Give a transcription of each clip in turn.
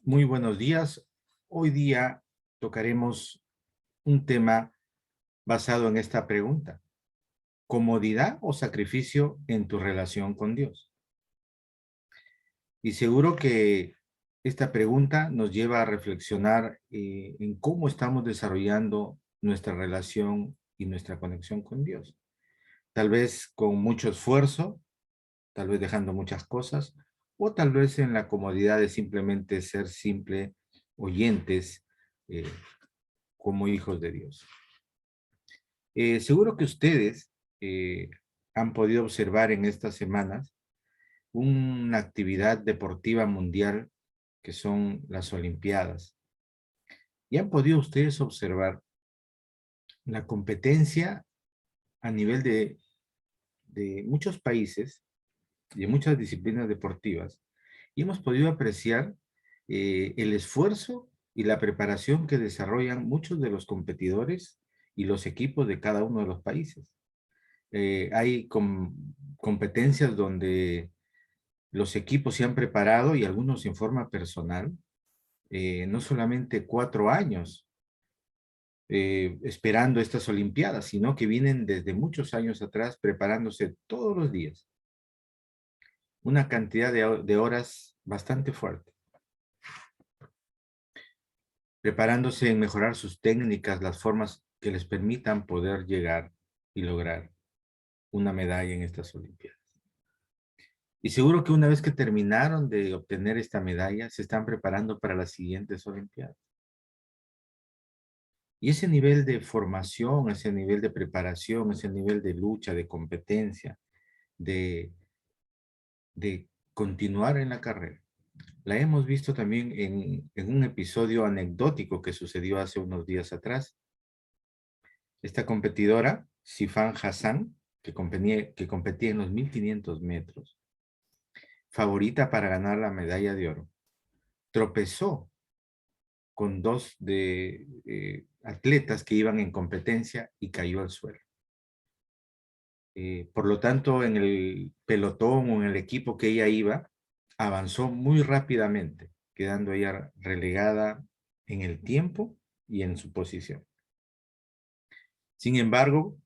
Muy buenos días. Hoy día tocaremos un tema basado en esta pregunta. ¿Comodidad o sacrificio en tu relación con Dios? Y seguro que esta pregunta nos lleva a reflexionar en cómo estamos desarrollando nuestra relación y nuestra conexión con Dios. Tal vez con mucho esfuerzo, tal vez dejando muchas cosas, o tal vez en la comodidad de simplemente ser simple oyentes eh, como hijos de Dios. Seguro que ustedes han podido observar en estas semanas una actividad deportiva mundial que son las Olimpiadas. Y han podido ustedes observar la competencia a nivel de muchos países y de muchas disciplinas deportivas. Y hemos podido apreciar el esfuerzo y la preparación que desarrollan muchos de los competidores y los equipos de cada uno de los países. Hay competencias donde los equipos se han preparado y algunos en forma personal, no solamente 4 años esperando estas Olimpiadas, sino que vienen desde muchos años atrás preparándose todos los días. Una cantidad de horas bastante fuerte, preparándose en mejorar sus técnicas, las formas que les permitan poder llegar y lograr una medalla en estas Olimpiadas. Y seguro que una vez que terminaron de obtener esta medalla, se están preparando para las siguientes Olimpiadas. Y ese nivel de formación, ese nivel de preparación, ese nivel de lucha, de competencia, de, de continuar en la carrera, la hemos visto también en un episodio anecdótico que sucedió hace unos días atrás. Esta competidora, Sifan Hassan, que competía en los 1500 metros, favorita para ganar la medalla de oro, tropezó con dos de atletas que iban en competencia y cayó al suelo. Por lo tanto, en el pelotón o en el equipo que ella iba, avanzó muy rápidamente, quedando ella relegada en el tiempo y en su posición. Sin embargo,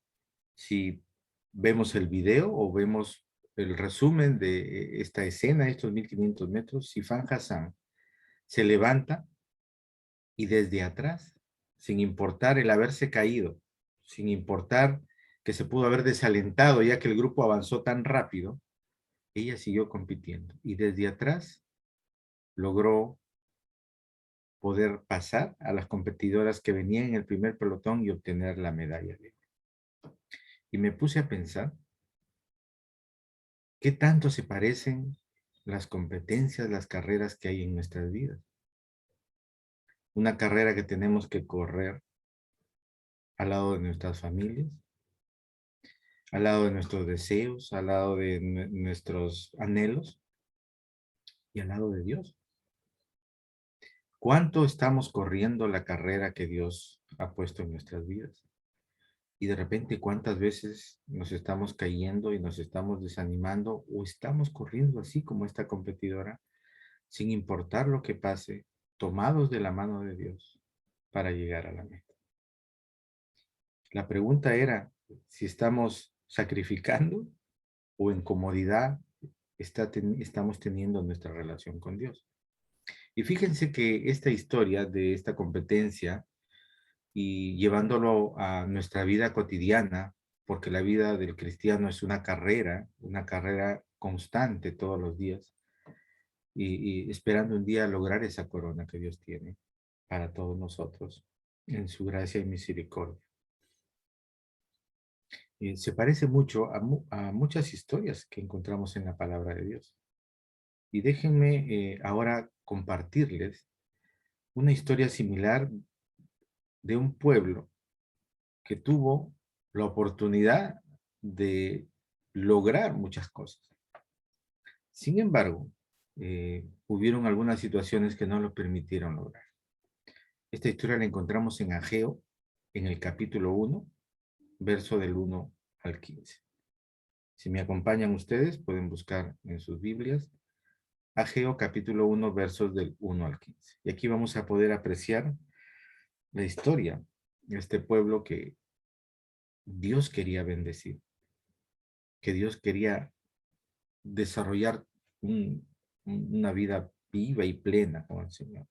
si vemos el video o vemos el resumen de esta escena, estos 1500 metros, Sifan Hassan se levanta y desde atrás, sin importar el haberse caído, sin importar que se pudo haber desalentado ya que el grupo avanzó tan rápido, ella siguió compitiendo y desde atrás logró poder pasar a las competidoras que venían en el primer pelotón y obtener la medalla de oro. Y me puse a pensar, ¿qué tanto se parecen las competencias, las carreras que hay en nuestras vidas? Una carrera que tenemos que correr al lado de nuestras familias, al lado de nuestros deseos, al lado de nuestros anhelos y al lado de Dios. ¿Cuánto estamos corriendo la carrera que Dios ha puesto en nuestras vidas? Y de repente, ¿cuántas veces nos estamos cayendo y nos estamos desanimando o estamos corriendo así como esta competidora, sin importar lo que pase, tomados de la mano de Dios para llegar a la meta? La pregunta era si estamos sacrificando o en comodidad estamos teniendo nuestra relación con Dios. Y fíjense que esta historia de esta competencia y llevándolo a nuestra vida cotidiana, porque la vida del cristiano es una carrera constante todos los días, y esperando un día lograr esa corona que Dios tiene para todos nosotros, en su gracia y misericordia. Se parece mucho a muchas historias que encontramos en la palabra de Dios. Y déjenme ahora compartirles una historia similar de un pueblo que tuvo la oportunidad de lograr muchas cosas. Sin embargo, hubieron algunas situaciones que no lo permitieron lograr. Esta historia la encontramos en Ageo, en el capítulo 1, verso del 1 al 15. Si me acompañan ustedes, pueden buscar en sus Biblias Ageo capítulo 1, versos del 1 al 15. Y aquí vamos a poder apreciar la historia de este pueblo que Dios quería bendecir, que Dios quería desarrollar una vida viva y plena con el Señor.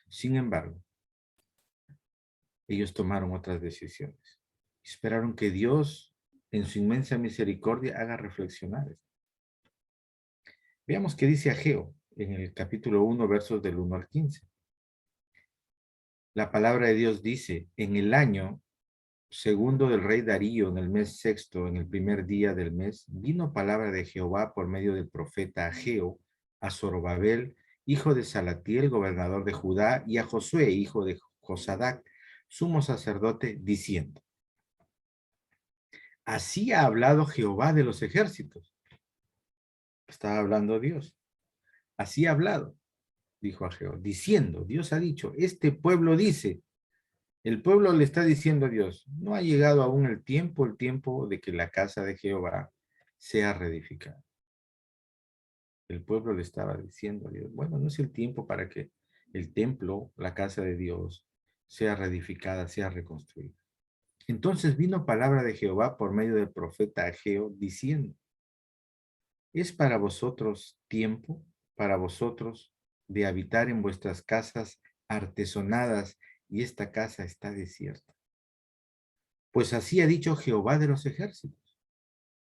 Sin embargo, ellos tomaron otras decisiones. Esperaron que Dios, en su inmensa misericordia, haga reflexionar esto. Veamos qué dice Ageo en el capítulo 1, versos del 1 al 15. La palabra de Dios dice, en el año segundo del rey Darío, en el mes sexto, en el primer día del mes, vino palabra de Jehová por medio del profeta Ageo a Zorobabel, hijo de Salatiel, gobernador de Judá, y a Josué, hijo de Josadac, sumo sacerdote, diciendo, así ha hablado Jehová de los ejércitos. Estaba hablando Dios. Así ha hablado, dijo Ageo, diciendo, Dios ha dicho, este pueblo dice, el pueblo le está diciendo a Dios, no ha llegado aún el tiempo de que la casa de Jehová sea reedificada. El pueblo le estaba diciendo a Dios, bueno, no es el tiempo para que el templo, la casa de Dios, sea reedificada, sea reconstruida. Entonces vino palabra de Jehová por medio del profeta Ageo diciendo, ¿es para vosotros tiempo, para vosotros, de habitar en vuestras casas artesonadas y esta casa está desierta? Pues así ha dicho Jehová de los ejércitos.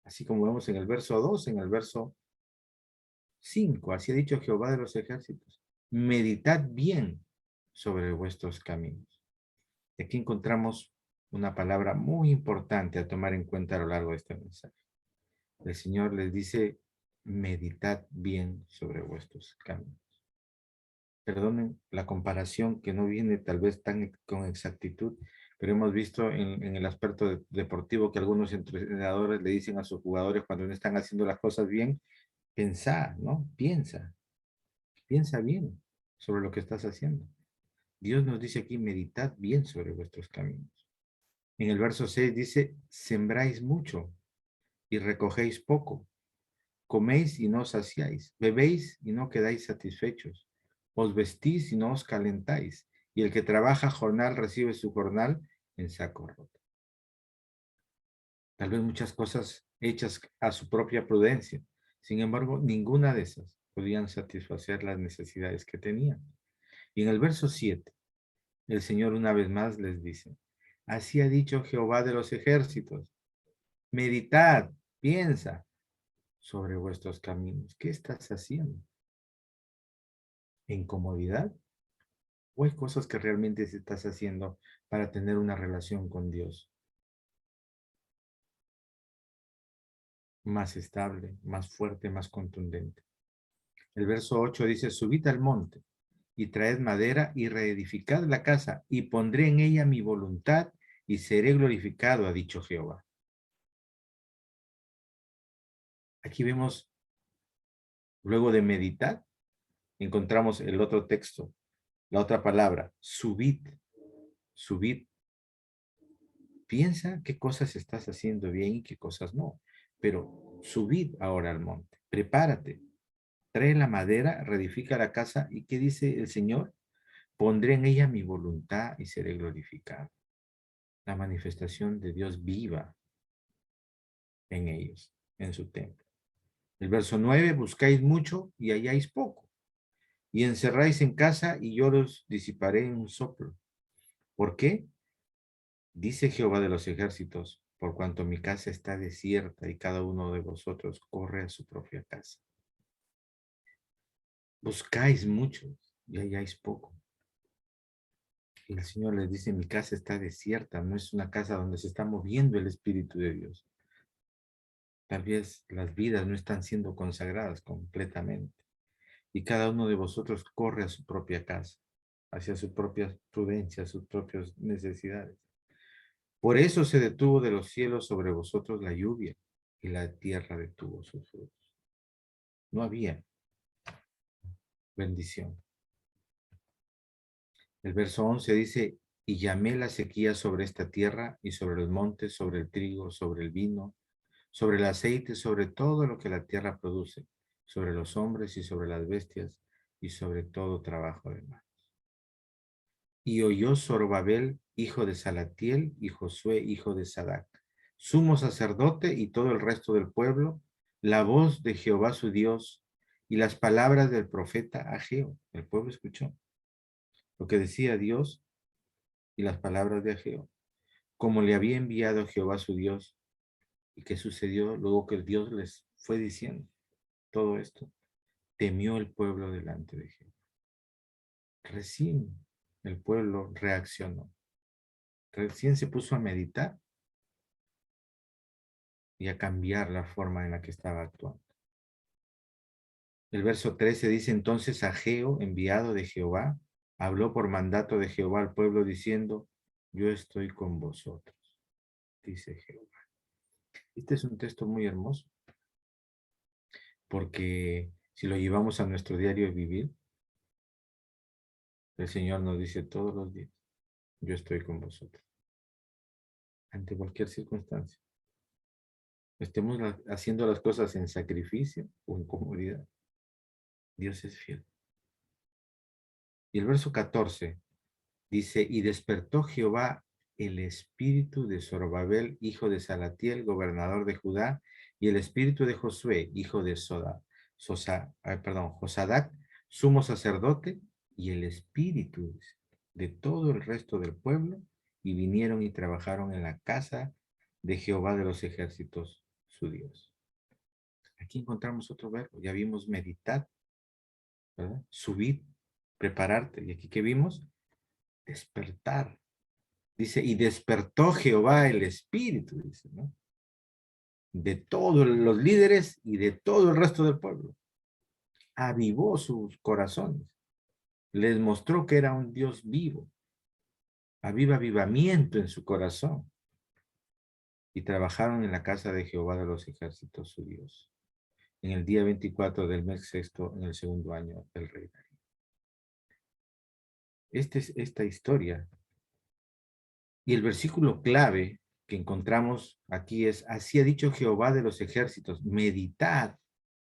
Así como vemos en el verso 2, en el verso 5, así ha dicho Jehová de los ejércitos. Meditad bien sobre vuestros caminos. Y aquí encontramos una palabra muy importante a tomar en cuenta a lo largo de este mensaje. El Señor les dice, meditad bien sobre vuestros caminos. Perdonen la comparación que no viene tal vez tan con exactitud, pero hemos visto en el aspecto deportivo que algunos entrenadores le dicen a sus jugadores cuando no están haciendo las cosas bien, pensá, ¿no? Piensa bien sobre lo que estás haciendo. Dios nos dice aquí, meditad bien sobre vuestros caminos. En el verso 6 dice, sembráis mucho y recogéis poco. Coméis y no os saciáis, bebéis y no quedáis satisfechos, os vestís y no os calentáis, y el que trabaja jornal recibe su jornal en saco roto. Tal vez muchas cosas hechas a su propia prudencia, sin embargo, ninguna de esas podían satisfacer las necesidades que tenían. Y en el verso 7, el Señor una vez más les dice, así ha dicho Jehová de los ejércitos, meditad, piensa sobre vuestros caminos. ¿Qué estás haciendo? ¿En comodidad? ¿O hay cosas que realmente estás haciendo para tener una relación con Dios más estable, más fuerte, más contundente? El verso 8 dice, subid al monte y traed madera y reedificad la casa y pondré en ella mi voluntad y seré glorificado, ha dicho Jehová. Aquí vemos, luego de meditar, encontramos el otro texto, la otra palabra, subid, subid. Piensa qué cosas estás haciendo bien y qué cosas no. Pero subid ahora al monte, prepárate, trae la madera, reedifica la casa. ¿Y qué dice el Señor? Pondré en ella mi voluntad y seré glorificado. La manifestación de Dios viva en ellos, en su templo. El verso 9, buscáis mucho y halláis poco. Y encerráis en casa y yo los disiparé en un soplo. ¿Por qué? Dice Jehová de los ejércitos, por cuanto mi casa está desierta y cada uno de vosotros corre a su propia casa. Buscáis mucho y halláis poco. Y el Señor les dice, mi casa está desierta, no es una casa donde se está moviendo el Espíritu de Dios. Tal vez las vidas no están siendo consagradas completamente. Y cada uno de vosotros corre a su propia casa, hacia su propia prudencia, sus propias necesidades. Por eso se detuvo de los cielos sobre vosotros la lluvia y la tierra detuvo sus frutos. No había bendición. El verso 11 dice, y llamé la sequía sobre esta tierra y sobre los montes, sobre el trigo, sobre el vino, sobre el aceite, sobre todo lo que la tierra produce, sobre los hombres y sobre las bestias y sobre todo trabajo de manos. Y oyó Zorobabel, hijo de Salatiel, y Josué, hijo de Sadac, sumo sacerdote, y todo el resto del pueblo, la voz de Jehová su Dios y las palabras del profeta Ageo. El pueblo escuchó lo que decía Dios y las palabras de Ageo, como le había enviado Jehová su Dios. ¿Y qué sucedió luego que Dios les fue diciendo todo esto? Temió el pueblo delante de Jehová. Recién el pueblo reaccionó. Recién se puso a meditar y a cambiar la forma en la que estaba actuando. El verso 13 dice, entonces Ageo, enviado de Jehová, habló por mandato de Jehová al pueblo diciendo, yo estoy con vosotros, dice Jehová. Este es un texto muy hermoso, porque si lo llevamos a nuestro diario vivir, el Señor nos dice todos los días, yo estoy con vosotros, ante cualquier circunstancia. Estemos haciendo las cosas en sacrificio o en comodidad. Dios es fiel. Y el verso 14 dice, y despertó Jehová el espíritu de Zorobabel, hijo de Salatiel, gobernador de Judá, y el espíritu de Josué, hijo de Josadac, sumo sacerdote, y el espíritu de todo el resto del pueblo, y vinieron y trabajaron en la casa de Jehová de los ejércitos, su Dios. Aquí encontramos otro verbo, ya vimos meditar, ¿verdad? Subir, prepararte, y aquí que vimos, despertar. Dice, y despertó Jehová el espíritu, dice, ¿no? De todos los líderes y de todo el resto del pueblo. Avivó sus corazones. Les mostró que era un Dios vivo. Aviva avivamiento en su corazón. Y trabajaron en la casa de Jehová de los ejércitos, su Dios. En el día 24 del mes sexto, en el segundo año del rey Darío. Esta historia. Y el versículo clave que encontramos aquí es, así ha dicho Jehová de los ejércitos, meditad,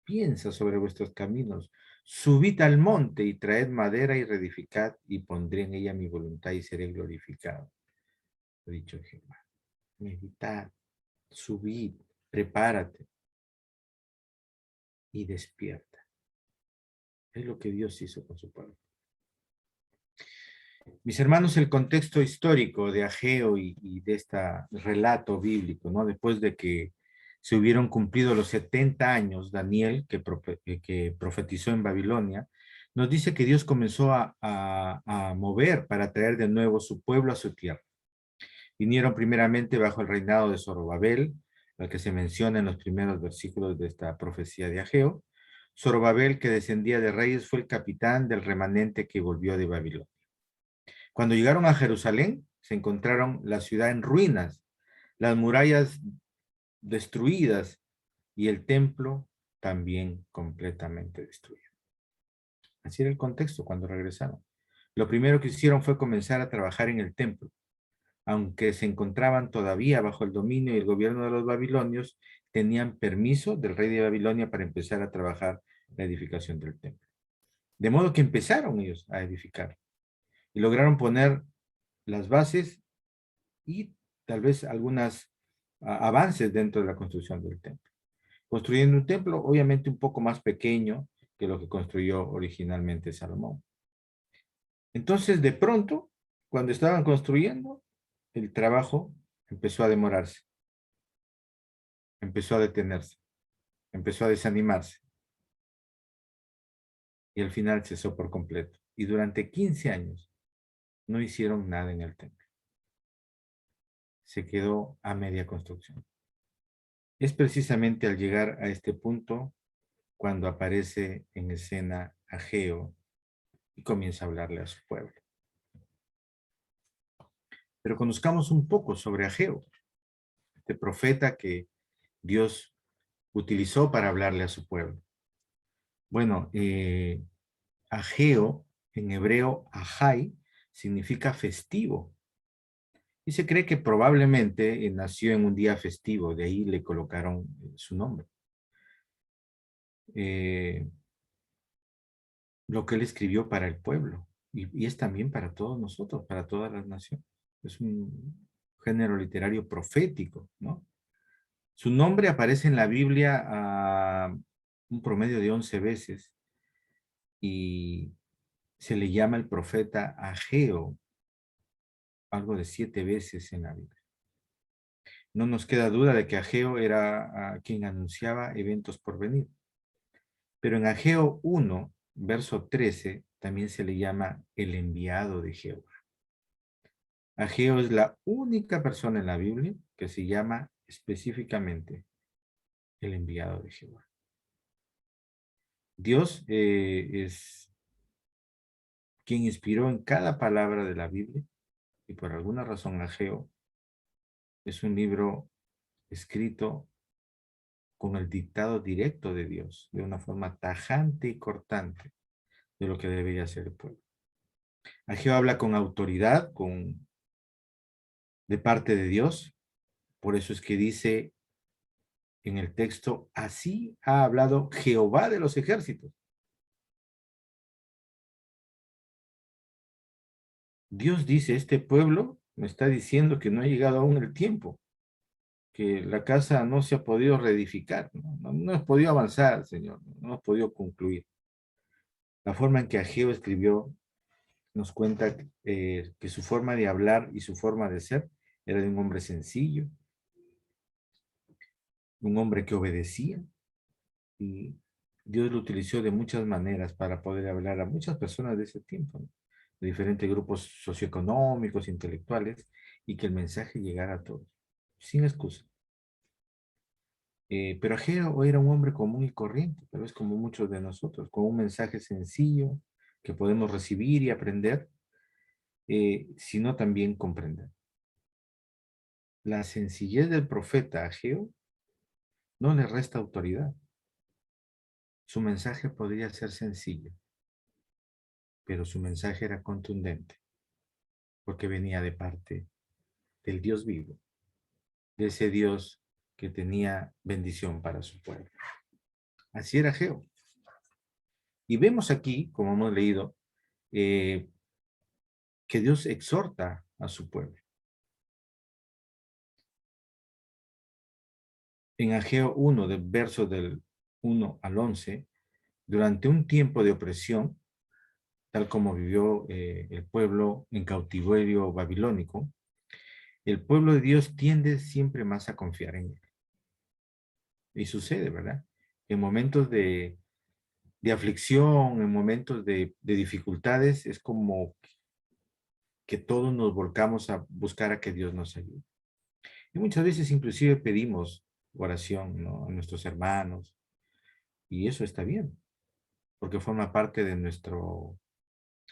piensa sobre vuestros caminos, subid al monte y traed madera y reedificad, y pondré en ella mi voluntad y seré glorificado. Ha dicho Jehová. Meditad, subid, prepárate y despierta. Es lo que Dios hizo con su pueblo. Mis hermanos, el contexto histórico de Ageo y de este relato bíblico, ¿no? Después de que se hubieron cumplido los 70 años, Daniel, que profetizó en Babilonia, nos dice que Dios comenzó a mover para traer de nuevo su pueblo a su tierra. Vinieron primeramente bajo el reinado de Zorobabel, al que se menciona en los primeros versículos de esta profecía de Ageo. Zorobabel, que descendía de reyes, fue el capitán del remanente que volvió de Babilonia. Cuando llegaron a Jerusalén, se encontraron la ciudad en ruinas, las murallas destruidas y el templo también completamente destruido. Así era el contexto cuando regresaron. Lo primero que hicieron fue comenzar a trabajar en el templo. Aunque se encontraban todavía bajo el dominio y el gobierno de los babilonios, tenían permiso del rey de Babilonia para empezar a trabajar la edificación del templo. De modo que empezaron ellos a edificar y lograron poner las bases y tal vez algunos avances dentro de la construcción del templo. Construyendo un templo obviamente un poco más pequeño que lo que construyó originalmente Salomón. Entonces, de pronto, cuando estaban construyendo, el trabajo empezó a demorarse, empezó a detenerse, empezó a desanimarse y al final cesó por completo. Y durante 15 años no hicieron nada en el templo. Se quedó a media construcción. Es precisamente al llegar a este punto cuando aparece en escena Ageo y comienza a hablarle a su pueblo. Pero conozcamos un poco sobre Ageo, este profeta que Dios utilizó para hablarle a su pueblo. Bueno, Ageo, en hebreo, Ajai, significa festivo. Y se cree que probablemente nació en un día festivo, de ahí le colocaron su nombre. eh, lo que él escribió para el pueblo y es también para todos nosotros, para todas las naciones. Es un género literario profético, ¿no? Su nombre aparece en la Biblia un promedio de 11 veces y se le llama el profeta Ageo, algo de 7 veces en la Biblia. No nos queda duda de que Ageo era quien anunciaba eventos por venir. Pero en Ageo 1, verso 13, también se le llama el enviado de Jehová. Ageo es la única persona en la Biblia que se llama específicamente el enviado de Jehová. Dios es quien inspiró en cada palabra de la Biblia y por alguna razón Ageo es un libro escrito con el dictado directo de Dios, de una forma tajante y cortante de lo que debería ser el pueblo. Ageo habla con autoridad, de parte de Dios, por eso es que dice en el texto, así ha hablado Jehová de los ejércitos. Dios dice, este pueblo me está diciendo que no ha llegado aún el tiempo, que la casa no se ha podido reedificar, no hemos podido avanzar, Señor, no hemos podido concluir. La forma en que Ageo escribió nos cuenta que su forma de hablar y su forma de ser era de un hombre sencillo, un hombre que obedecía, y Dios lo utilizó de muchas maneras para poder hablar a muchas personas de ese tiempo, ¿no? De diferentes grupos socioeconómicos, intelectuales, y que el mensaje llegara a todos, sin excusa. Pero Ageo era un hombre común y corriente, pero es como muchos de nosotros, con un mensaje sencillo que podemos recibir y aprender, sino también comprender. La sencillez del profeta Ageo no le resta autoridad. Su mensaje podría ser sencillo, pero su mensaje era contundente, porque venía de parte del Dios vivo, de ese Dios que tenía bendición para su pueblo. Así era Ageo. Y vemos aquí, como hemos leído, eh, que Dios exhorta a su pueblo. En Ageo 1, del verso del 1 al 11, durante un tiempo de opresión, tal como vivió el pueblo en cautiverio babilónico, el pueblo de Dios tiende siempre más a confiar en él. Y sucede, ¿verdad? En momentos de aflicción, en momentos de dificultades, es como que todos nos volcamos a buscar a que Dios nos ayude. Y muchas veces inclusive pedimos oración, ¿no?, a nuestros hermanos, y eso está bien, porque forma parte de nuestro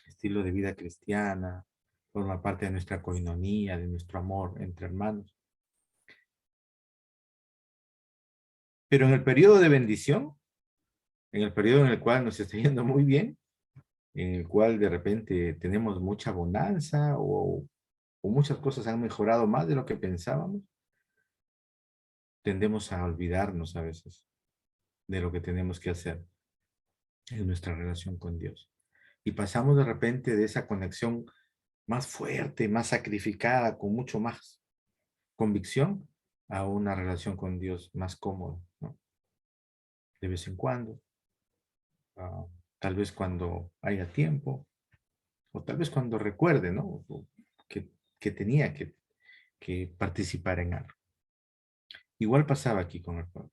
estilo de vida cristiana, forma parte de nuestra coinonía, de nuestro amor entre hermanos. Pero en el periodo de bendición, en el periodo en el cual nos está yendo muy bien, en el cual de repente tenemos mucha bonanza o muchas cosas han mejorado más de lo que pensábamos, tendemos a olvidarnos a veces de lo que tenemos que hacer en nuestra relación con Dios. Y pasamos de repente de esa conexión más fuerte, más sacrificada, con mucho más convicción, a una relación con Dios más cómoda, ¿no? De vez en cuando, uh, tal vez cuando haya tiempo, o tal vez cuando recuerde, ¿no? Que, que tenía que participar en algo. Igual pasaba aquí con el pueblo.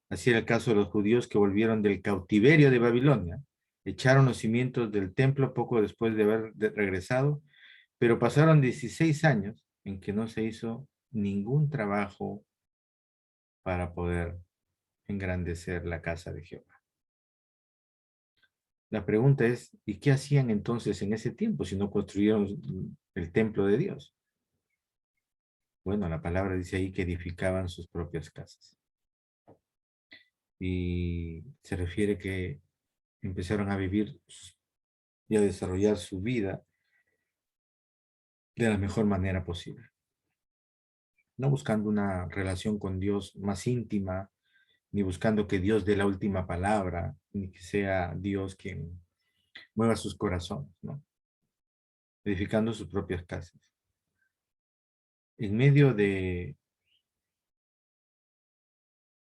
Así era el caso de los judíos que volvieron del cautiverio de Babilonia. Echaron los cimientos del templo poco después de haber regresado, pero pasaron 16 años en que no se hizo ningún trabajo para poder engrandecer la casa de Jehová. La pregunta es, ¿y qué hacían entonces en ese tiempo si no construyeron el templo de Dios? Bueno, la palabra dice ahí que edificaban sus propias casas. Y se refiere que empezaron a vivir y a desarrollar su vida de la mejor manera posible. No buscando una relación con Dios más íntima, ni buscando que Dios dé la última palabra, ni que sea Dios quien mueva sus corazones, ¿no? Edificando sus propias casas. En medio de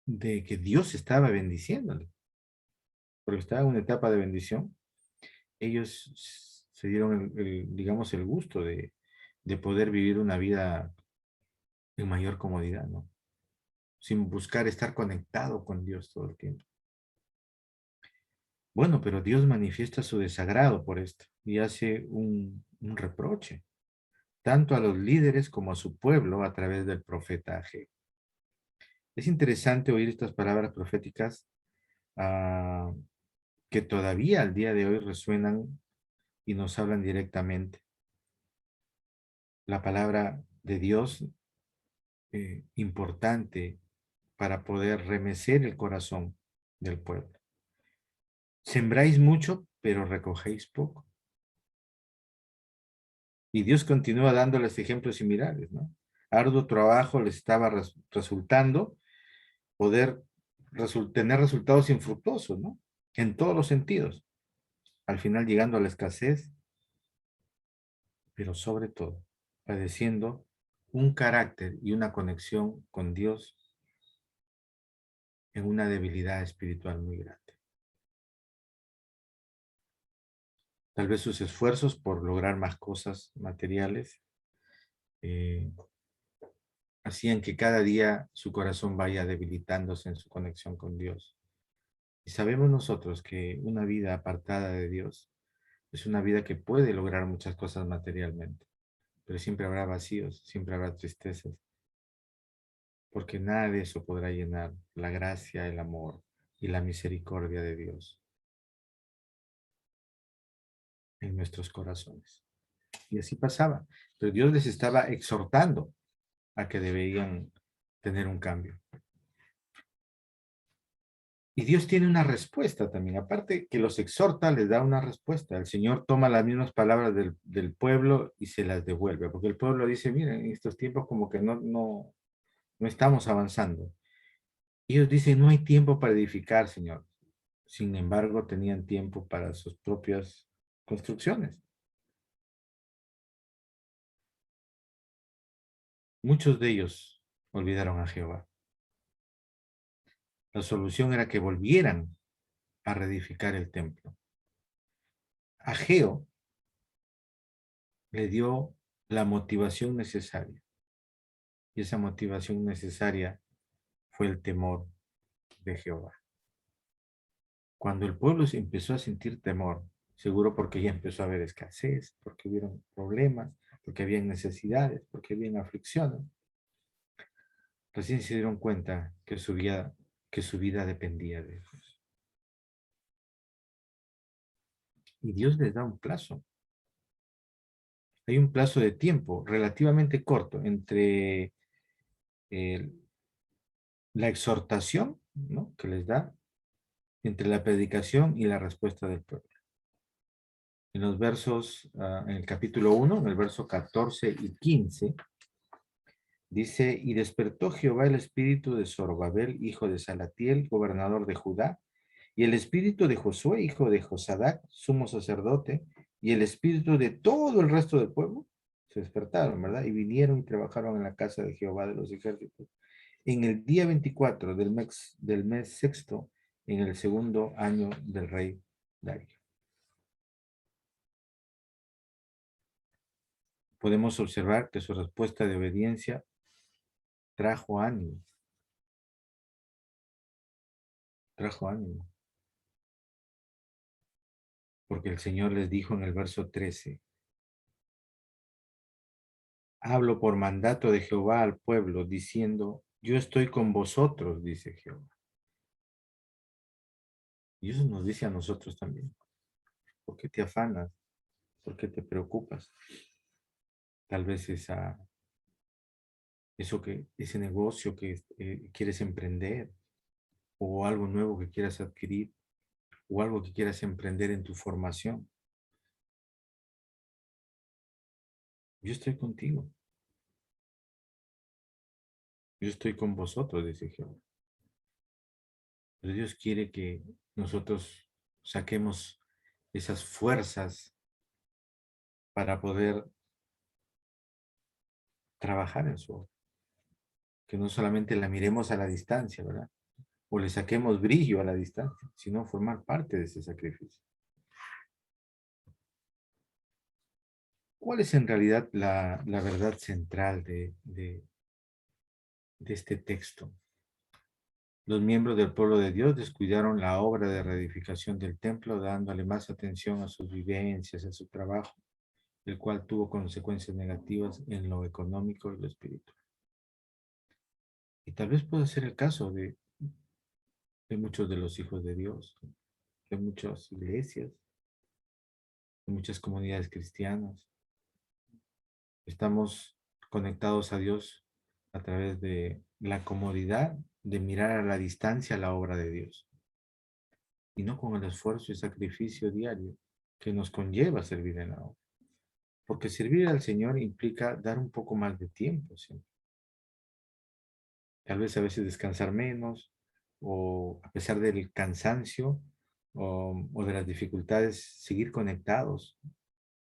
que Dios estaba bendiciéndole, porque estaba en una etapa de bendición, ellos se dieron, digamos, el gusto de poder vivir una vida en mayor comodidad, ¿no? Sin buscar estar conectado con Dios todo el tiempo. Bueno, pero Dios manifiesta su desagrado por esto y hace un reproche, tanto a los líderes como a su pueblo a través del profeta Ageo. Es interesante oír estas palabras proféticas ah, que todavía al día de hoy resuenan y nos hablan directamente. La palabra de Dios importante para poder remecer el corazón del pueblo. Sembráis mucho, pero recogéis poco. Y Dios continúa dándoles ejemplos similares, ¿no? Arduo trabajo les estaba resultando poder tener resultados infructuosos, ¿no? En todos los sentidos. Al final llegando a la escasez, pero sobre todo padeciendo un carácter y una conexión con Dios en una debilidad espiritual muy grande. Tal vez sus esfuerzos por lograr más cosas materiales eh, hacían que cada día su corazón vaya debilitándose en su conexión con Dios. Y sabemos nosotros que una vida apartada de Dios es una vida que puede lograr muchas cosas materialmente, pero siempre habrá vacíos, siempre habrá tristezas, porque nada de eso podrá llenar la gracia, el amor y la misericordia de Dios en nuestros corazones. Y así pasaba, pero Dios les estaba exhortando a que debían tener un cambio. Y Dios tiene una respuesta también, aparte que los exhorta, les da una respuesta. El Señor toma las mismas palabras del pueblo y se las devuelve, porque el pueblo dice, miren, en estos tiempos como que no estamos avanzando. Y ellos dicen, no hay tiempo para edificar, Señor. Sin embargo, tenían tiempo para sus propias construcciones. Muchos de ellos olvidaron a Jehová. La solución era que volvieran a reedificar el templo. Ageo le dio la motivación necesaria. Y esa motivación necesaria fue el temor de Jehová. Cuando el pueblo se empezó a sentir temor, seguro porque ya empezó a haber escasez, porque hubieron problemas, porque habían necesidades, porque habían aflicciones, recién se dieron cuenta que su vida dependía de Dios. Y Dios les da un plazo. Hay un plazo de tiempo relativamente corto entre eh, la exhortación, ¿no?, que les da, entre la predicación y la respuesta del pueblo. En los versos, en el capítulo 1, en el verso 14 y 15, dice, y despertó Jehová el espíritu de Zorobabel, hijo de Salatiel, gobernador de Judá, y el espíritu de Josué, hijo de Josadac, sumo sacerdote, y el espíritu de todo el resto del pueblo, se despertaron, ¿verdad? Y vinieron y trabajaron en la casa de Jehová de los ejércitos. En el día 24 del mes sexto, en el segundo año del rey Darío. Podemos observar que su respuesta de obediencia trajo ánimo, trajo ánimo, porque el Señor les dijo en el verso 13, hablo por mandato de Jehová al pueblo, diciendo, yo estoy con vosotros, dice Jehová. Y eso nos dice a nosotros también. ¿Por qué te afanas? ¿Por qué te preocupas? Tal vez ese negocio que quieres emprender, o algo nuevo que quieras adquirir, o algo que quieras emprender en tu formación. Yo estoy contigo. Yo estoy con vosotros, dice Jehová. Pero Dios quiere que nosotros saquemos esas fuerzas para poder trabajar en su obra. Que no solamente la miremos a la distancia, ¿verdad? O le saquemos brillo a la distancia, sino formar parte de ese sacrificio. ¿Cuál es en realidad la verdad central de este texto? Los miembros del pueblo de Dios descuidaron la obra de reedificación del templo, dándole más atención a sus vivencias, a su trabajo, el cual tuvo consecuencias negativas en lo económico y lo espiritual. Y tal vez pueda ser el caso de muchos de los hijos de Dios, de muchas iglesias, de muchas comunidades cristianas. Estamos conectados a Dios a través de la comodidad de mirar a la distancia la obra de Dios y no con el esfuerzo y sacrificio diario que nos conlleva servir en la obra. Porque servir al Señor implica dar un poco más de tiempo, ¿sí? Tal vez a veces descansar menos o a pesar del cansancio o de las dificultades, seguir conectados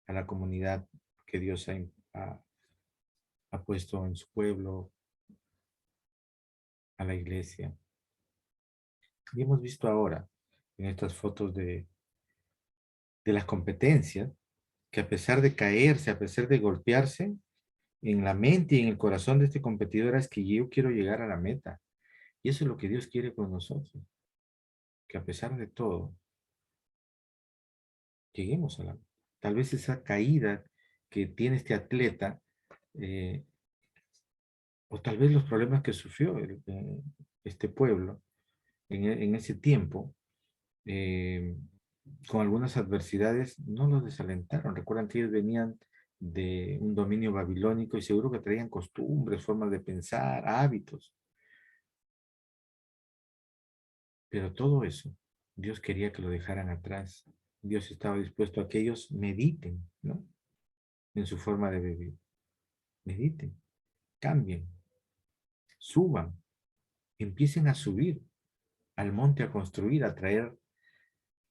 a la comunidad que Dios ha puesto en su pueblo, a la iglesia. Y hemos visto ahora en estas fotos de las competencias que a pesar de caerse, a pesar de golpearse, en la mente y en el corazón de este competidor es que yo quiero llegar a la meta. Y eso es lo que Dios quiere con nosotros, que a pesar de todo, lleguemos a la meta. Tal vez esa caída que tiene este atleta, eh, o tal vez los problemas que sufrió este pueblo en ese tiempo, eh, con algunas adversidades, no los desalentaron. Recuerdan que ellos venían de un dominio babilónico y seguro que traían costumbres, formas de pensar, hábitos. Pero todo eso, Dios quería que lo dejaran atrás. Dios estaba dispuesto a que ellos mediten, ¿no? En su forma de vivir. Mediten, cambien, suban, empiecen a subir al monte a construir, a traer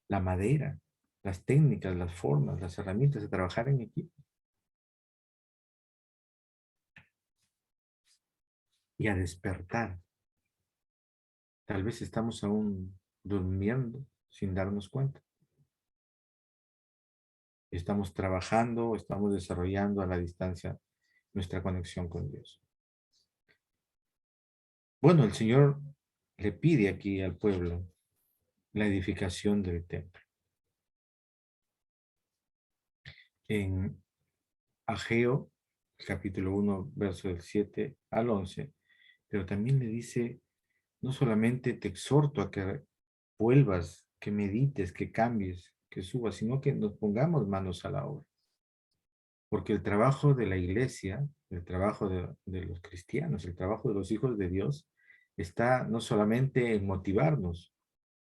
la madera, las técnicas, las formas, las herramientas, a trabajar en equipo y a despertar. Tal vez estamos aún durmiendo sin darnos cuenta. Estamos trabajando, estamos desarrollando a la distancia nuestra conexión con Dios. Bueno, el Señor le pide aquí al pueblo la edificación del templo. En Ageo, capítulo 1, verso del 7 al 11, pero también le dice, no solamente te exhorto a que vuelvas, que medites, que cambies, que subas, sino que nos pongamos manos a la obra. Porque el trabajo de la iglesia, el trabajo de los cristianos, el trabajo de los hijos de Dios, está no solamente en motivarnos,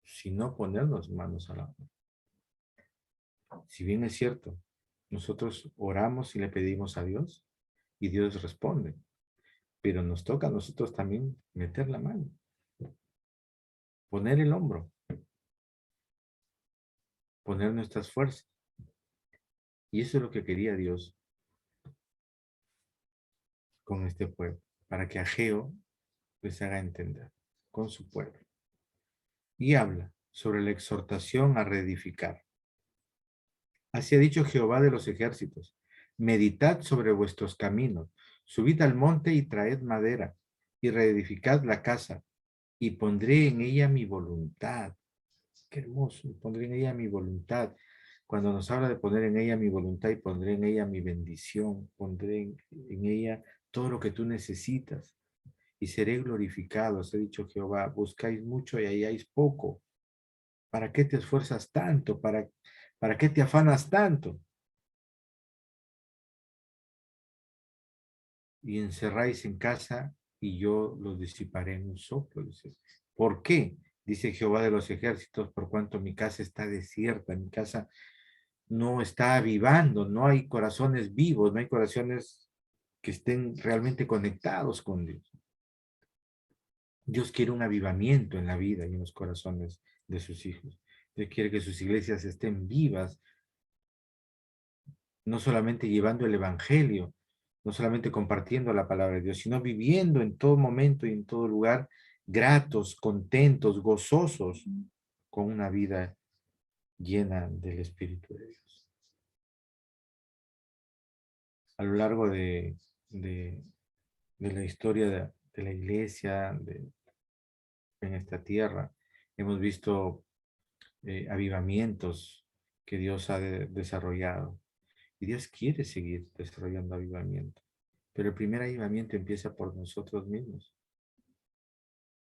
sino ponernos manos a la obra. Si bien es cierto, nosotros oramos y le pedimos a Dios y Dios responde, pero nos toca a nosotros también meter la mano, poner el hombro, poner nuestras fuerzas. Y eso es lo que quería Dios con este pueblo, para que Ageo les haga entender con su pueblo. Y habla sobre la exhortación a reedificar. Así ha dicho Jehová de los ejércitos, meditad sobre vuestros caminos, subid al monte y traed madera, y reedificad la casa, y pondré en ella mi voluntad. Qué hermoso, y pondré en ella mi voluntad. Cuando nos habla de poner en ella mi voluntad y pondré en ella mi bendición, pondré en ella todo lo que tú necesitas, y seré glorificado, os ha dicho Jehová, buscáis mucho y halláis poco. ¿Para qué te esfuerzas tanto? ¿Para qué te afanas tanto? Y encerráis en casa y yo los disiparé en un soplo. Dice. ¿Por qué? Dice Jehová de los ejércitos, por cuanto mi casa está desierta, mi casa no está avivando, no hay corazones vivos, no hay corazones que estén realmente conectados con Dios. Dios quiere un avivamiento en la vida y en los corazones de sus hijos. Dios quiere que sus iglesias estén vivas, no solamente llevando el evangelio, no solamente compartiendo la palabra de Dios, sino viviendo en todo momento y en todo lugar gratos, contentos, gozosos, con una vida llena del Espíritu de Dios. A lo largo de, de la historia de la iglesia en esta tierra, hemos visto avivamientos que Dios ha desarrollado. Y Dios quiere seguir desarrollando avivamiento. Pero el primer avivamiento empieza por nosotros mismos.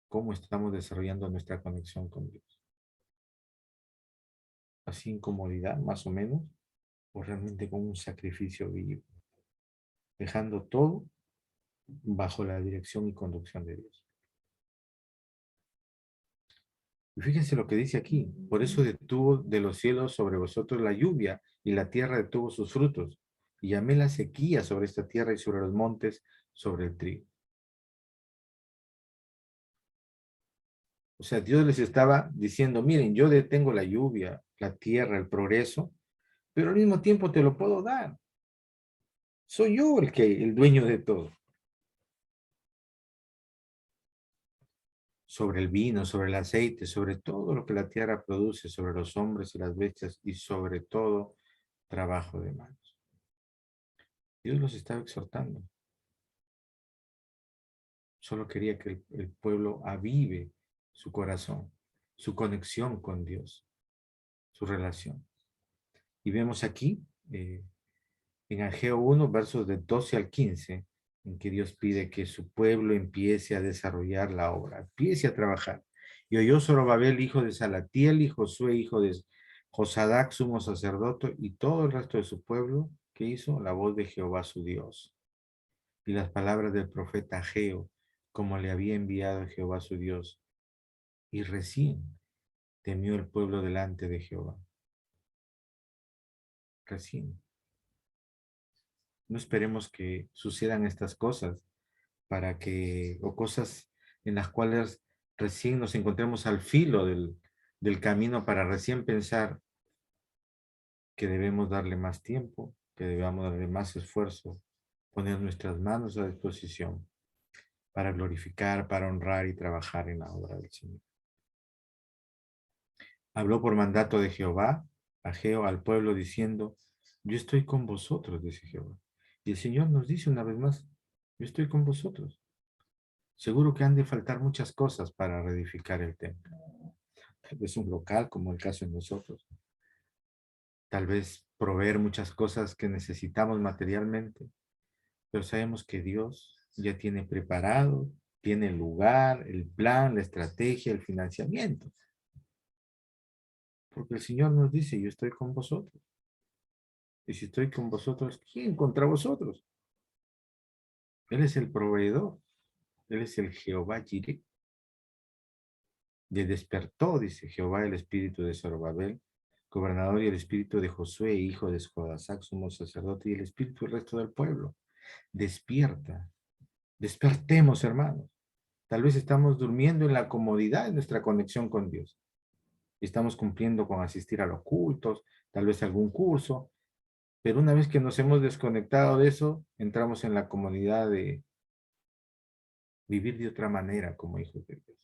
¿Cómo estamos desarrollando nuestra conexión con Dios? ¿Así en comodidad, más o menos? ¿O realmente con un sacrificio vivo? Dejando todo bajo la dirección y conducción de Dios. Y fíjense lo que dice aquí. Por eso detuvo de los cielos sobre vosotros la lluvia y la tierra detuvo sus frutos. Y llamé la sequía sobre esta tierra y sobre los montes, sobre el trigo. O sea, Dios les estaba diciendo, miren, yo detengo la lluvia, la tierra, el progreso, pero al mismo tiempo te lo puedo dar. Soy yo el dueño de todo. Sobre el vino, sobre el aceite, sobre todo lo que la tierra produce, sobre los hombres y las bestias y sobre todo trabajo de manos. Dios los estaba exhortando. Solo quería que el pueblo avive su corazón, su conexión con Dios, su relación. Y vemos aquí, en Ageo 1, versos de 12 al 15, en que Dios pide que su pueblo empiece a desarrollar la obra, empiece a trabajar. Y oyó Zorobabel, hijo de Salatiel, y Josué, hijo de Josadac, sumo sacerdote, y todo el resto de su pueblo, que hizo la voz de Jehová su Dios. Y las palabras del profeta Ageo, como le había enviado Jehová su Dios. Y recién temió el pueblo delante de Jehová. Recién. No esperemos que sucedan estas cosas para que, o cosas en las cuales recién nos encontremos al filo del camino para recién pensar que debemos darle más tiempo, que debemos darle más esfuerzo, poner nuestras manos a disposición para glorificar, para honrar y trabajar en la obra del Señor. Habló por mandato de Jehová, Ageo, al pueblo diciendo, yo estoy con vosotros, dice Jehová. Y el Señor nos dice una vez más, yo estoy con vosotros. Seguro que han de faltar muchas cosas para reedificar el templo. Tal vez un local, como el caso de nosotros. Tal vez proveer muchas cosas que necesitamos materialmente. Pero sabemos que Dios ya tiene preparado, tiene el lugar, el plan, la estrategia, el financiamiento. Porque el Señor nos dice, yo estoy con vosotros. Y si estoy con vosotros, ¿quién contra vosotros? Él es el proveedor. Él es el Jehová Jireh. Le despertó, dice Jehová, el espíritu de Zorobabel, gobernador, y el espíritu de Josué, hijo de Jodasac, sumo sacerdote, y el espíritu del resto del pueblo. Despierta. Despertemos, hermanos. Tal vez estamos durmiendo en la comodidad de nuestra conexión con Dios. Estamos cumpliendo con asistir a los cultos, tal vez algún curso, pero una vez que nos hemos desconectado de eso, entramos en la comodidad de vivir de otra manera como hijos de Dios.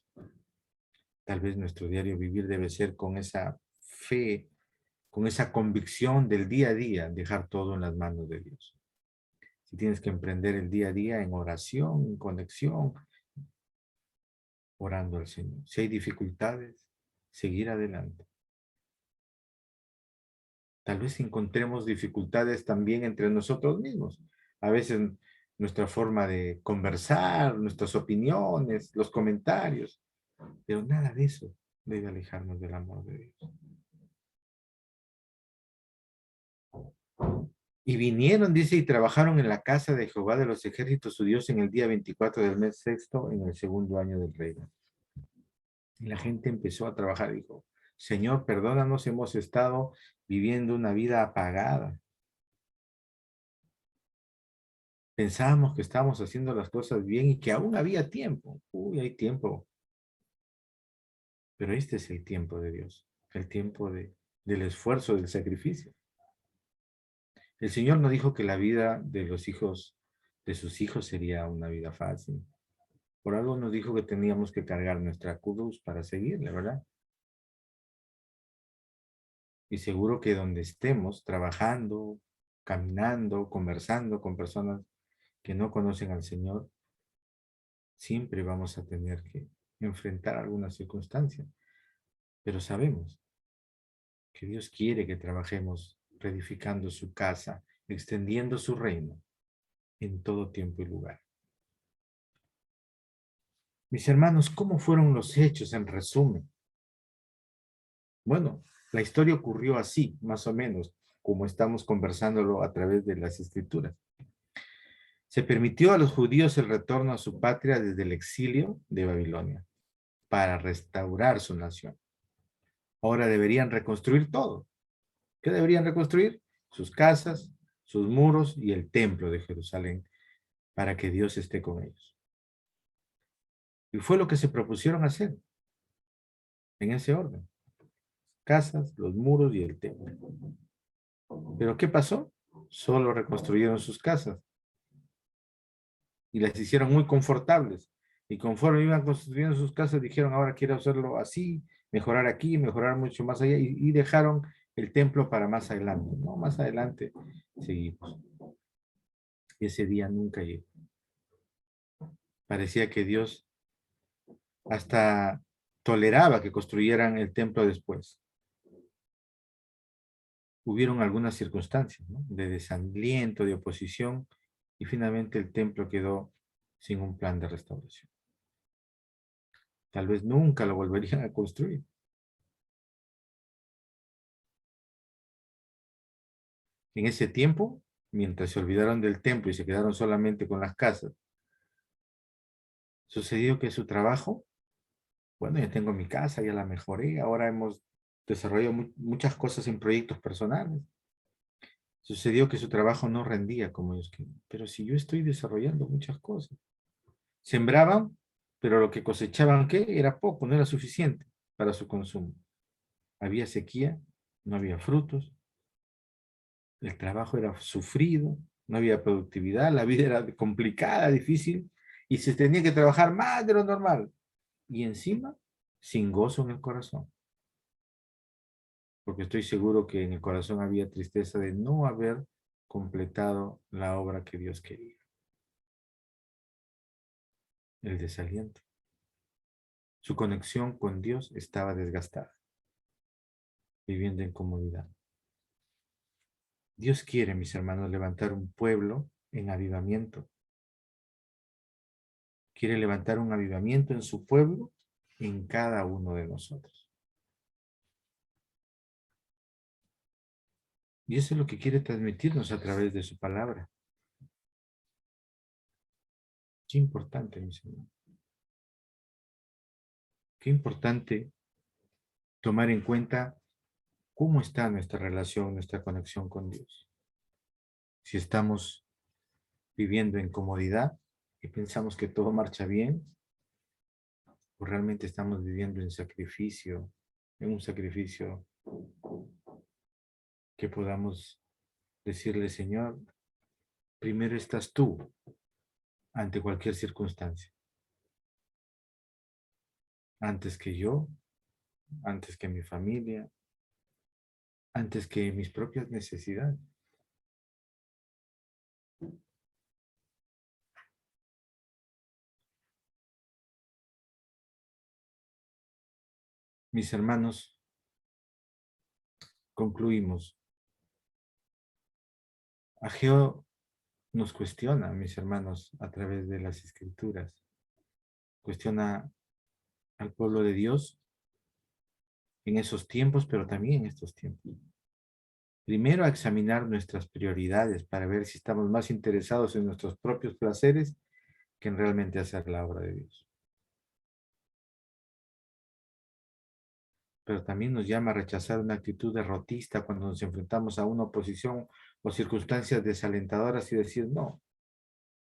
Tal vez nuestro diario vivir debe ser con esa fe, con esa convicción del día a día, dejar todo en las manos de Dios. Si tienes que emprender el día a día en oración, en conexión, orando al Señor. Si hay dificultades, seguir adelante. Tal vez encontremos dificultades también entre nosotros mismos. A veces nuestra forma de conversar, nuestras opiniones, los comentarios, pero nada de eso debe alejarnos del amor de Dios. Y vinieron, dice, y trabajaron en la casa de Jehová de los ejércitos, su Dios, en el día 24 del mes sexto, en el segundo año del reino. Y la gente empezó a trabajar, dijo, Señor, perdónanos, hemos estado viviendo una vida apagada. Pensábamos que estábamos haciendo las cosas bien y que aún había tiempo. Uy, hay tiempo. Pero este es el tiempo de Dios, el tiempo del esfuerzo, del sacrificio. El Señor no dijo que la vida de los hijos, de sus hijos sería una vida fácil. Por algo nos dijo que teníamos que cargar nuestra cruz para seguirle, ¿verdad? Y seguro que donde estemos trabajando, caminando, conversando con personas que no conocen al Señor, siempre vamos a tener que enfrentar alguna circunstancia. Pero sabemos que Dios quiere que trabajemos reedificando su casa, extendiendo su reino en todo tiempo y lugar. Mis hermanos, ¿cómo fueron los hechos en resumen? Bueno, la historia ocurrió así, más o menos, como estamos conversándolo a través de las escrituras. Se permitió a los judíos el retorno a su patria desde el exilio de Babilonia para restaurar su nación. Ahora deberían reconstruir todo. ¿Qué deberían reconstruir? Sus casas, sus muros y el templo de Jerusalén para que Dios esté con ellos. Y fue lo que se propusieron hacer en ese orden. Casas, los muros y el templo. ¿Pero qué pasó? Solo reconstruyeron sus casas y las hicieron muy confortables. Y conforme iban construyendo sus casas, dijeron, ahora quiero hacerlo así, mejorar aquí, mejorar mucho más allá, y dejaron el templo para más adelante. No, más adelante seguimos. Ese día nunca llegó. Parecía que Dios hasta toleraba que construyeran el templo después. Hubieron algunas circunstancias, ¿no?, de desaliento, de oposición, y finalmente el templo quedó sin un plan de restauración. Tal vez nunca lo volverían a construir. En ese tiempo, mientras se olvidaron del templo y se quedaron solamente con las casas, sucedió que su trabajo, bueno, ya tengo mi casa, ya la mejoré, ahora hemos desarrollado muchas cosas en proyectos personales. Sucedió que su trabajo no rendía como ellos querían. Pero si yo estoy desarrollando muchas cosas. Sembraban, pero lo que cosechaban, ¿qué? Era poco, no era suficiente para su consumo. Había sequía, no había frutos, el trabajo era sufrido, no había productividad, la vida era complicada, difícil, y se tenía que trabajar más de lo normal. Y encima, sin gozo en el corazón. Porque estoy seguro que en el corazón había tristeza de no haber completado la obra que Dios quería. El desaliento. Su conexión con Dios estaba desgastada, viviendo en comodidad. Dios quiere, mis hermanos, levantar un pueblo en avivamiento. Quiere levantar un avivamiento en su pueblo, en cada uno de nosotros. Y eso es lo que quiere transmitirnos a través de su palabra. Qué importante, mis hermanos. Qué importante tomar en cuenta cómo está nuestra relación, nuestra conexión con Dios. Si estamos viviendo en comodidad y pensamos que todo marcha bien, o realmente estamos viviendo en sacrificio, en un sacrificio que podamos decirle, Señor, primero estás tú ante cualquier circunstancia, antes que yo, antes que mi familia, antes que mis propias necesidades. Mis hermanos, concluimos. Ageo nos cuestiona, mis hermanos, a través de las escrituras. Cuestiona al pueblo de Dios en esos tiempos, pero también en estos tiempos. Primero, a examinar nuestras prioridades para ver si estamos más interesados en nuestros propios placeres que en realmente hacer la obra de Dios. Pero también nos llama a rechazar una actitud derrotista cuando nos enfrentamos a una oposición o circunstancias desalentadoras y decir, no,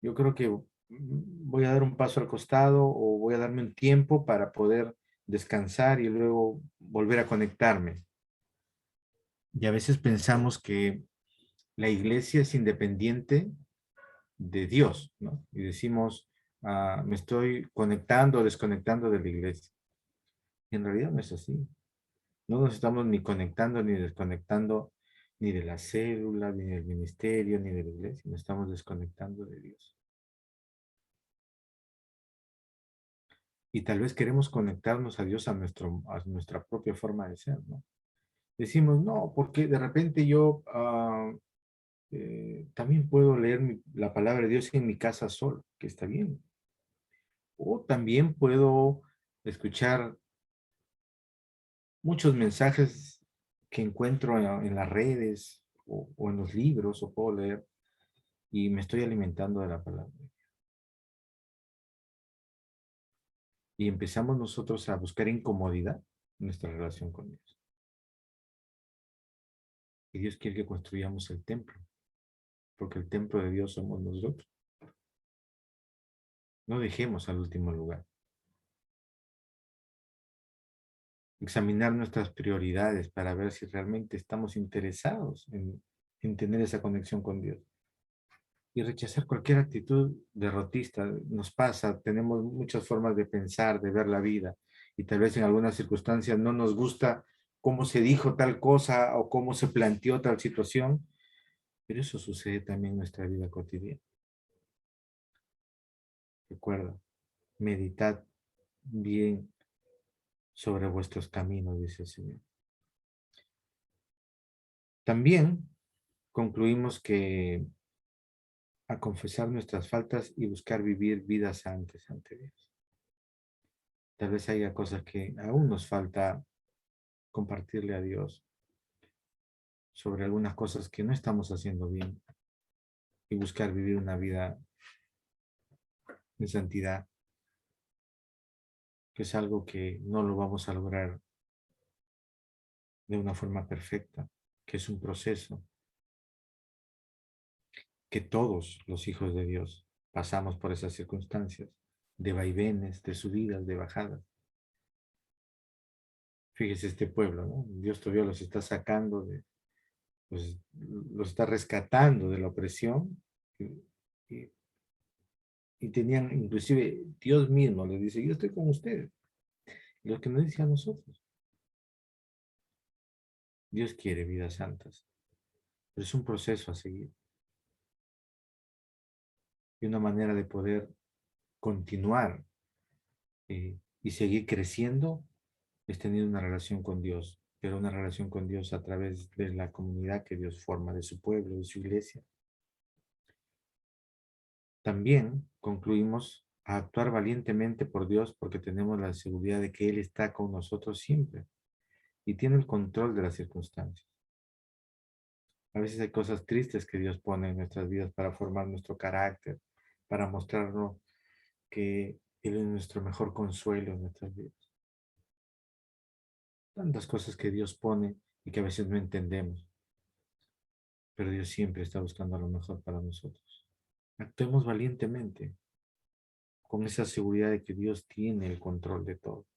yo creo que voy a dar un paso al costado o voy a darme un tiempo para poder descansar y luego volver a conectarme. Y a veces pensamos que la iglesia es independiente de Dios, ¿no? Y decimos, me estoy conectando o desconectando de la iglesia. Y en realidad no es así. No nos estamos ni conectando ni desconectando ni de la célula, ni del ministerio, ni de la iglesia. Nos estamos desconectando de Dios. Y tal vez queremos conectarnos a Dios a nuestra propia forma de ser, ¿no? Decimos, no, porque de repente yo también puedo leer la palabra de Dios en mi casa solo, que está bien. O también puedo escuchar muchos mensajes que encuentro en las redes o en los libros, o puedo leer, y me estoy alimentando de la palabra. Y empezamos nosotros a buscar incomodidad en nuestra relación con Dios. Y Dios quiere que construyamos el templo, porque el templo de Dios somos nosotros. No dejemos al último lugar. Examinar nuestras prioridades para ver si realmente estamos interesados en tener esa conexión con Dios. Y rechazar cualquier actitud derrotista. Nos pasa, tenemos muchas formas de pensar, de ver la vida, y tal vez en algunas circunstancias no nos gusta cómo se dijo tal cosa o cómo se planteó tal situación, pero eso sucede también en nuestra vida cotidiana. Recuerda, meditad bien sobre vuestros caminos, dice el Señor. También concluimos que a confesar nuestras faltas y buscar vivir vidas santas ante Dios. Tal vez haya cosas que aún nos falta compartirle a Dios sobre algunas cosas que no estamos haciendo bien y buscar vivir una vida de santidad, que es algo que no lo vamos a lograr de una forma perfecta, que es un proceso, que todos los hijos de Dios pasamos por esas circunstancias, de vaivenes, de subidas, de bajadas. Fíjese este pueblo, ¿no? Dios todavía los está sacando pues, los está rescatando de la opresión y, y- y tenían, inclusive Dios mismo les dice, yo estoy con ustedes. Lo que nos dice a nosotros. Dios quiere vidas santas, pero es un proceso a seguir y una manera de poder continuar y seguir creciendo es tener una relación con Dios, pero una relación con Dios a través de la comunidad que Dios forma, de su pueblo, de su iglesia. También concluimos a actuar valientemente por Dios porque tenemos la seguridad de que Él está con nosotros siempre y tiene el control de las circunstancias. A veces hay cosas tristes que Dios pone en nuestras vidas para formar nuestro carácter, para mostrarnos que Él es nuestro mejor consuelo en nuestras vidas. Tantas cosas que Dios pone y que a veces no entendemos, pero Dios siempre está buscando lo mejor para nosotros. Actuemos valientemente, con esa seguridad de que Dios tiene el control de todo.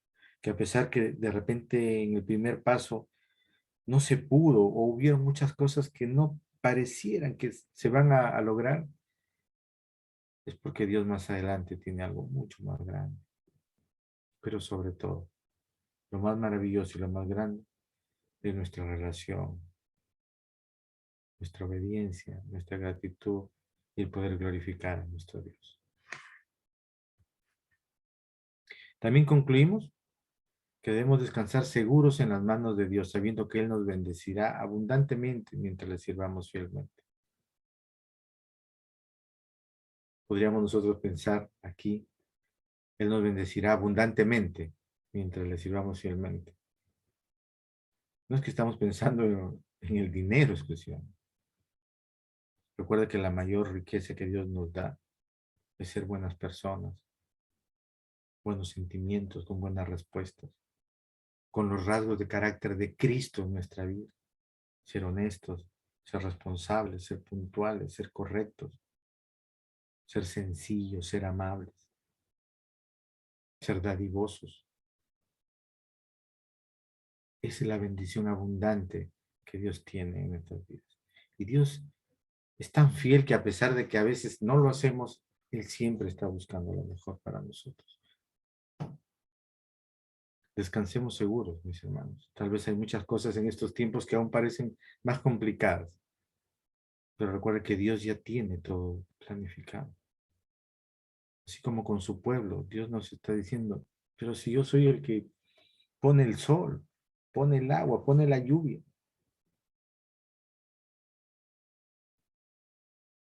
Que a pesar que de repente en el primer paso no se pudo o hubieron muchas cosas que no parecieran que se van a lograr, es porque Dios más adelante tiene algo mucho más grande. Pero sobre todo, lo más maravilloso y lo más grande es nuestra relación, nuestra obediencia, nuestra gratitud y el poder glorificar a nuestro Dios. También concluimos que debemos descansar seguros en las manos de Dios, sabiendo que Él nos bendecirá abundantemente mientras le sirvamos fielmente. Podríamos nosotros pensar aquí, Él nos bendecirá abundantemente mientras le sirvamos fielmente. No es que estamos pensando en el dinero exclusivamente. Recuerda que la mayor riqueza que Dios nos da es ser buenas personas, buenos sentimientos, con buenas respuestas, con los rasgos de carácter de Cristo en nuestra vida. Ser honestos, ser responsables, ser puntuales, ser correctos, ser sencillos, ser amables, ser dadivosos. Esa es la bendición abundante que Dios tiene en nuestras vidas. Y Dios es tan fiel que a pesar de que a veces no lo hacemos, Él siempre está buscando lo mejor para nosotros. Descansemos seguros, mis hermanos. Tal vez hay muchas cosas en estos tiempos que aún parecen más complicadas, pero recuerde que Dios ya tiene todo planificado. Así como con su pueblo, Dios nos está diciendo, pero si yo soy el que pone el sol, pone el agua, pone la lluvia,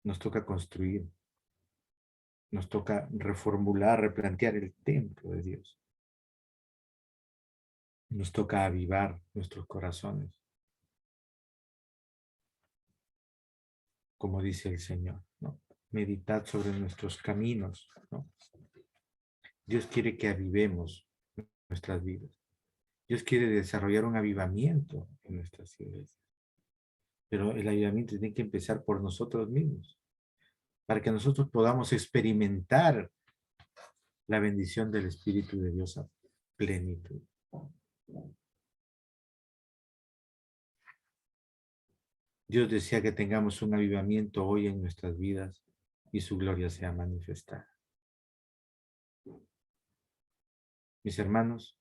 nos toca construir, nos toca reformular, replantear el templo de Dios. Nos toca avivar nuestros corazones, como dice el Señor, ¿no? Meditad sobre nuestros caminos, ¿no? Dios quiere que avivemos nuestras vidas. Dios quiere desarrollar un avivamiento en nuestras iglesias. Pero el avivamiento tiene que empezar por nosotros mismos, para que nosotros podamos experimentar la bendición del Espíritu de Dios a plenitud. Dios desea que tengamos un avivamiento hoy en nuestras vidas y su gloria sea manifestada. Mis hermanos,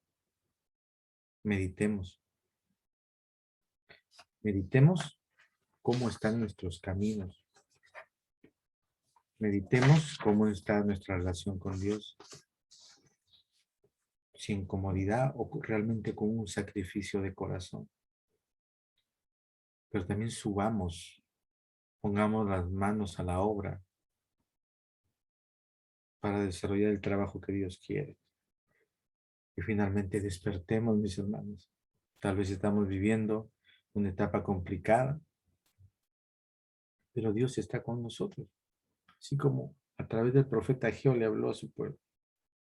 meditemos. Meditemos cómo están nuestros caminos. Meditemos cómo está nuestra relación con Dios. Sin comodidad o realmente con un sacrificio de corazón. Pero también subamos, pongamos las manos a la obra para desarrollar el trabajo que Dios quiere. Y finalmente despertemos, mis hermanos. Tal vez estamos viviendo una etapa complicada, pero Dios está con nosotros. Así como a través del profeta Ageo le habló a su pueblo.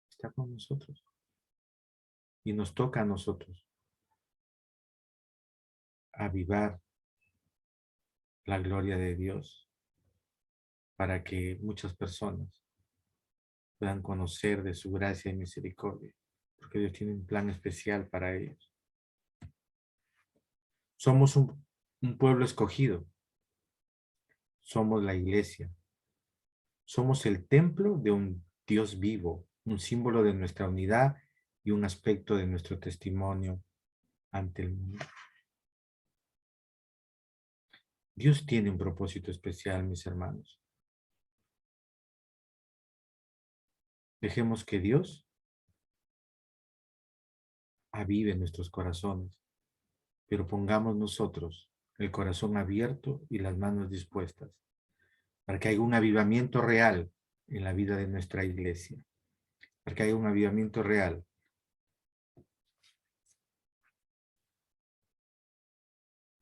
Está con nosotros. Y nos toca a nosotros avivar la gloria de Dios para que muchas personas puedan conocer de su gracia y misericordia, porque Dios tiene un plan especial para ellos. Somos un pueblo escogido. Somos la iglesia. Somos el templo de un Dios vivo, un símbolo de nuestra unidad y un aspecto de nuestro testimonio ante el mundo. Dios tiene un propósito especial, mis hermanos. Dejemos que Dios avive nuestros corazones, pero pongamos nosotros el corazón abierto y las manos dispuestas para que haya un avivamiento real en la vida de nuestra iglesia, para que haya un avivamiento real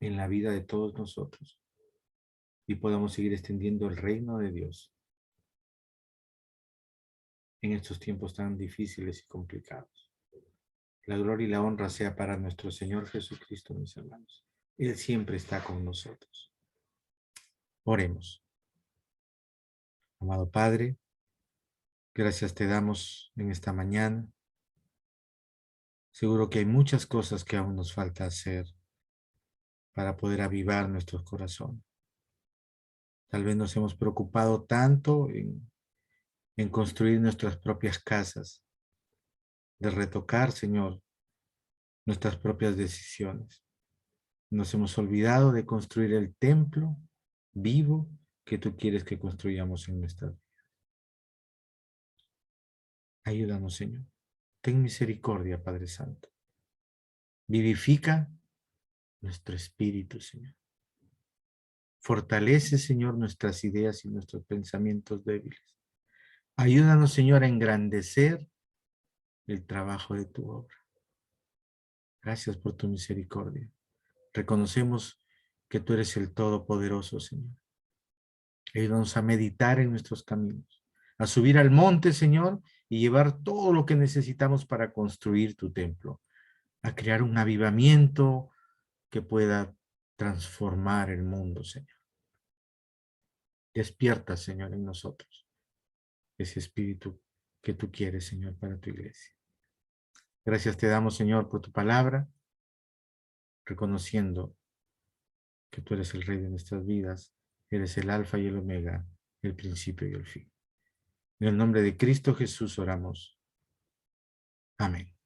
en la vida de todos nosotros y podamos seguir extendiendo el reino de Dios en estos tiempos tan difíciles y complicados. La gloria y la honra sea para nuestro Señor Jesucristo, mis hermanos. Él siempre está con nosotros. Oremos. Amado Padre, gracias te damos en esta mañana. Seguro que hay muchas cosas que aún nos falta hacer para poder avivar nuestros corazones. Tal vez nos hemos preocupado tanto en construir nuestras propias casas, de retocar, Señor, nuestras propias decisiones. Nos hemos olvidado de construir el templo vivo que tú quieres que construyamos en nuestra vida. Ayúdanos, Señor. Ten misericordia, Padre Santo. Vivifica nuestro espíritu, Señor. Fortalece, Señor, nuestras ideas y nuestros pensamientos débiles. Ayúdanos, Señor, a engrandecer el trabajo de tu obra. Gracias por tu misericordia. Reconocemos que tú eres el Todopoderoso, Señor. Ayúdanos a meditar en nuestros caminos, a subir al monte, Señor, y llevar todo lo que necesitamos para construir tu templo, a crear un avivamiento que pueda transformar el mundo, Señor. Despierta, Señor, en nosotros. ese espíritu que tú quieres, Señor, para tu iglesia. Gracias te damos, Señor, por tu palabra, reconociendo que tú eres el Rey de nuestras vidas, eres el Alfa y el Omega, el principio y el fin. En el nombre de Cristo Jesús oramos. Amén.